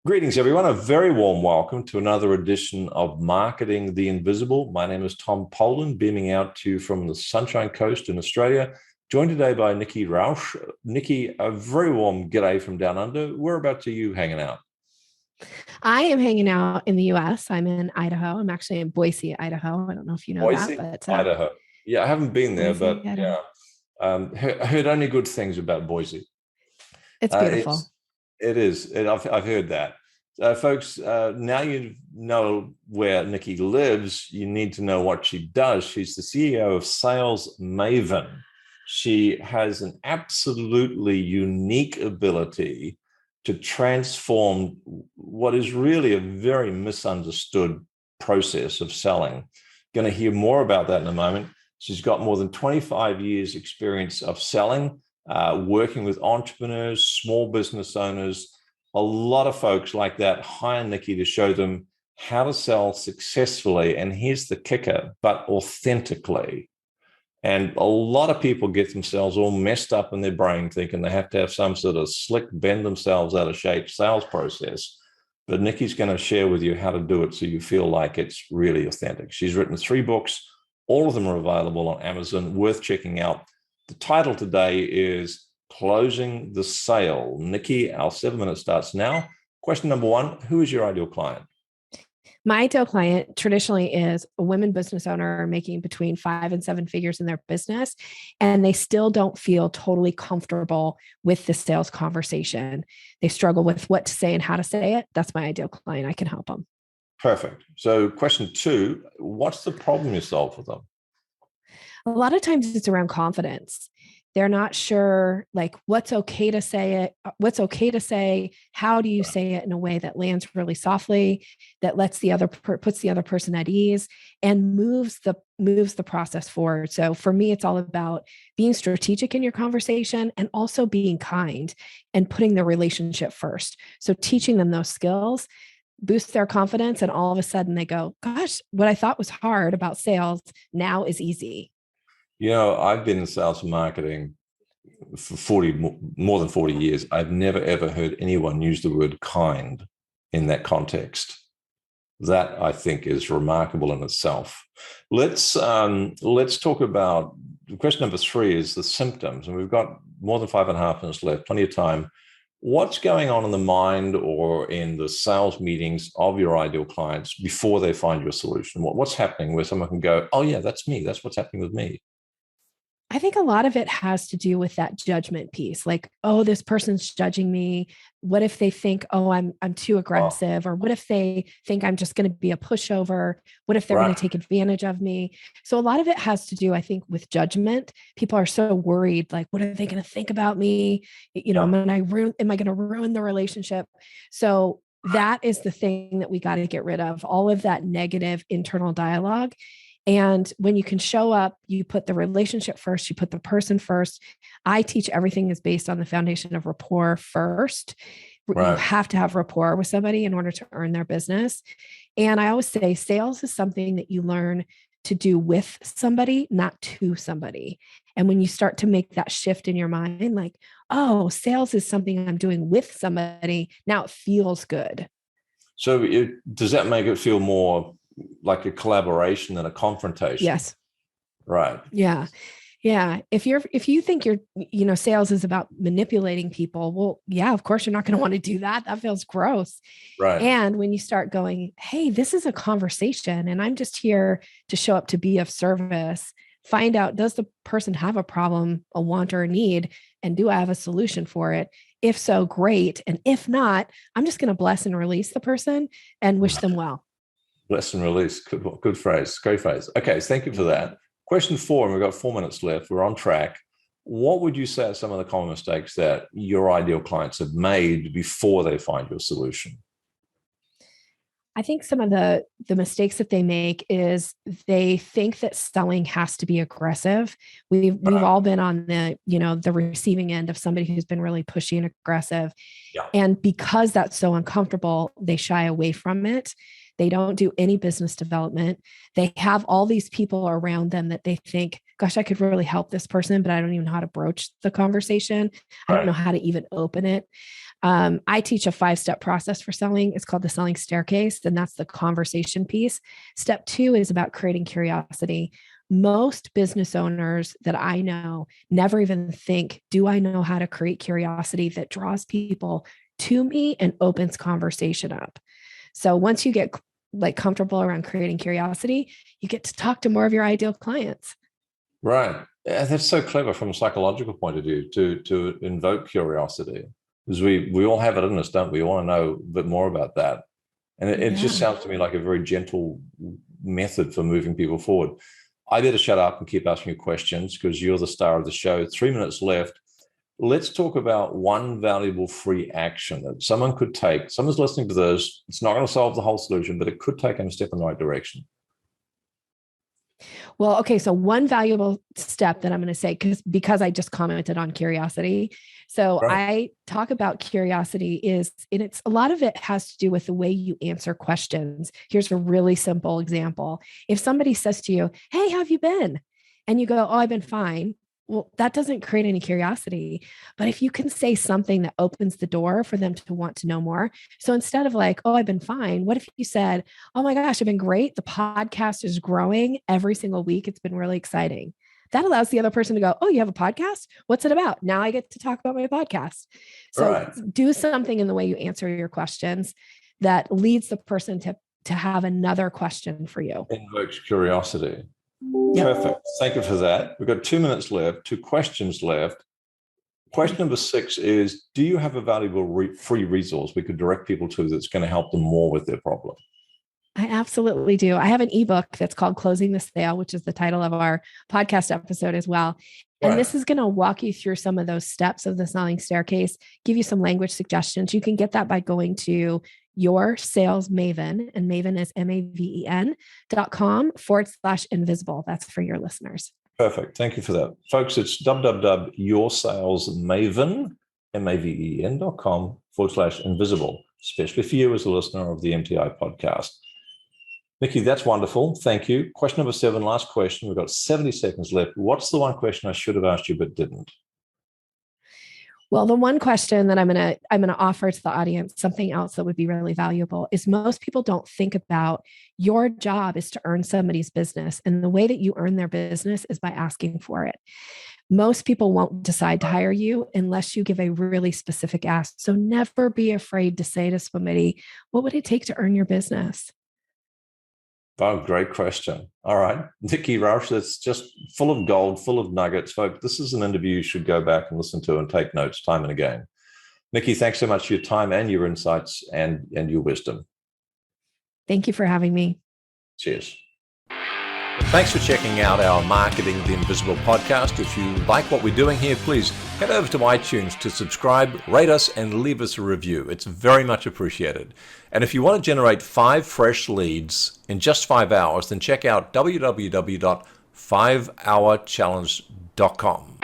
Greetings, everyone. A very warm welcome to another edition of Marketing the Invisible. My name is Tom Poland, beaming out to you from the Sunshine Coast in Australia, joined today by Nikki Rausch. Nikki, a very warm g'day from down under. Whereabouts are you hanging out? I am hanging out in the US. I'm in Idaho. I'm actually in Boise, Idaho. I don't know if you know that, Boise, but Idaho. Yeah, I haven't been there, Boise, but Idaho. yeah, heard only good things about Boise. It's Uh, beautiful. it's it is. I've heard that. Folks, now you know where Nikki lives. You need to know what she does. She's the CEO of Sales Maven. She has an absolutely unique ability to transform what is really a very misunderstood process of selling. Going to hear more about that in a moment. She's got more than 25 years experience of selling, working with entrepreneurs, small business owners. A lot of folks like that hire Nikki to show them how to sell successfully. And here's the kicker, but authentically. And a lot of people get themselves all messed up in their brain thinking they have to have some sort of slick, bend themselves out of shape sales process. But Nikki's going to share with you how to do it so you feel like it's really authentic. She's written 3 books. All of them are available on Amazon, worth checking out. The title today is Closing the Sale. Nikki, our 7 minutes starts now. Question number one, who is your ideal client? My ideal client traditionally is a women business owner making between 5 and 7 figures in their business, and they still don't feel totally comfortable with the sales conversation. They struggle with what to say and how to say it. That's my ideal client. I can help them. Perfect. So question two, what's the problem you solve for them? A lot of times it's around confidence. They're not sure like what's okay to say it, what's okay to say, how do you say it in a way that lands really softly, that lets the other puts the other person at ease and moves the process forward. So for me it's all about being strategic in your conversation and also being kind and putting the relationship first. So teaching them those skills boosts their confidence, and all of a sudden they go, gosh, what I thought was hard about sales now is easy. You know, I've been in sales and marketing for 40, more than 40 years. I've never, ever heard anyone use the word kind in that context. That I think is remarkable in itself. Let's talk about question number three is the symptoms, and we've got more than 5.5 minutes left, plenty of time. What's going on in the mind or in the sales meetings of your ideal clients before they find your solution? What's happening where someone can go, oh yeah, that's me. That's what's happening with me. I think a lot of it has to do with that judgment piece. Like, oh, this person's judging me. What if they think, oh, I'm too Oh, aggressive? Or what if they think I'm just going to be a pushover? What if they're going to right. take advantage of me? So a lot of it has to do, I think, with judgment. People are so worried, like, what are they going to think about me? Yeah. Am I going to ruin the relationship? So that is the thing that we got to get rid of, all of that negative internal dialogue. And when you can show up, you put the relationship first, you put the person first. I teach everything is based on the foundation of rapport first. You Right. have to have rapport with somebody in order to earn their business. And I always say sales is something that you learn to do with somebody, not to somebody. And when you start to make that shift in your mind, like, oh, sales is something I'm doing with somebody, now it feels good. So does that make it feel more like a collaboration than a confrontation? Yes. Right. Yeah. Yeah. If you think sales is about manipulating people, well, yeah, of course you're not going to want to do that. That feels gross. Right. And when you start going, hey, this is a conversation and I'm just here to show up to be of service, find out, does the person have a problem, a want, or a need? And do I have a solution for it? If so, great. And if not, I'm just going to bless and release the person and wish them well. Lesson release. Good phrase. Great phrase. Okay, so thank you for that. Question four, and we've got 4 minutes left. We're on track. What would you say are some of the common mistakes that your ideal clients have made before they find your solution? I think some of the mistakes that they make is they think that selling has to be aggressive. We've Right. all been on the receiving end of somebody who's been really pushy and aggressive. Yeah. And because that's so uncomfortable, they shy away from it. They don't do any business development. They have all these people around them that they think gosh, I could really help this person, but I don't even know how to broach the conversation. I don't know how to even open it. I teach a 5-step process for selling. It's called the selling staircase. And that's the conversation piece. Step 2 is about creating curiosity. Most business owners that I know never even think, do I know how to create curiosity that draws people to me and opens conversation up? So once you get like comfortable around creating curiosity, you get to talk to more of your ideal clients. Right. Yeah, that's so clever from a psychological point of view to invoke curiosity, because we all have it in us, don't we? We want to know a bit more about that. And it just sounds to me like a very gentle method for moving people forward. I better shut up and keep asking you questions because you're the star of the show. 3 minutes left. Let's talk about one valuable free action that someone could take. Someone's listening to this. It's not going to solve the whole solution, but it could take them a step in the right direction. Well, okay. So one valuable step that I'm going to say, because I just commented on curiosity. So I talk about curiosity and it's a lot of it has to do with the way you answer questions. Here's a really simple example. If somebody says to you, "Hey, how have you been?" And you go, "Oh, I've been fine." Well, that doesn't create any curiosity. But if you can say something that opens the door for them to want to know more. So instead of like, "Oh, I've been fine," what if you said, "Oh my gosh, I've been great. The podcast is growing every single week. It's been really exciting." That allows the other person to go, "Oh, you have a podcast? What's it about?" Now I get to talk about my podcast. So do something in the way you answer your questions that leads the person to have another question for you. Invokes curiosity. Perfect. Thank you for that. We've got 2 minutes left, 2 questions left. Question number 6 is, do you have a valuable free resource we could direct people to that's going to help them more with their problem? I absolutely do. I have an ebook that's called Closing the Sale, which is the title of our podcast episode as well. And this is going to walk you through some of those steps of the selling staircase, give you some language suggestions. You can get that by going to Your Sales Maven, and Maven is maven.com/invisible. That's for your listeners. Perfect. Thank you for that. Folks, it's www.yoursalesmaven, maven.com/invisible, especially for you as a listener of the MTI podcast. Nikki, that's wonderful. Thank you. Question number 7, last question. We've got 70 seconds left. What's the one question I should have asked you but didn't? Well, the one question that I'm going to offer to the audience, something else that would be really valuable, is most people don't think about your job is to earn somebody's business. And the way that you earn their business is by asking for it. Most people won't decide to hire you unless you give a really specific ask. So never be afraid to say to somebody, "What would it take to earn your business?" Oh, great question. All right. Nikki Rausch, that's just full of gold, full of nuggets. Folks, this is an interview you should go back and listen to and take notes time and again. Nikki, thanks so much for your time and your insights and your wisdom. Thank you for having me. Cheers. Thanks for checking out our Marketing the Invisible podcast. If you like what we're doing here, please head over to iTunes to subscribe, rate us, and leave us a review. It's very much appreciated. And if you want to generate 5 fresh leads in just 5 hours, then check out www.5hourchallenge.com.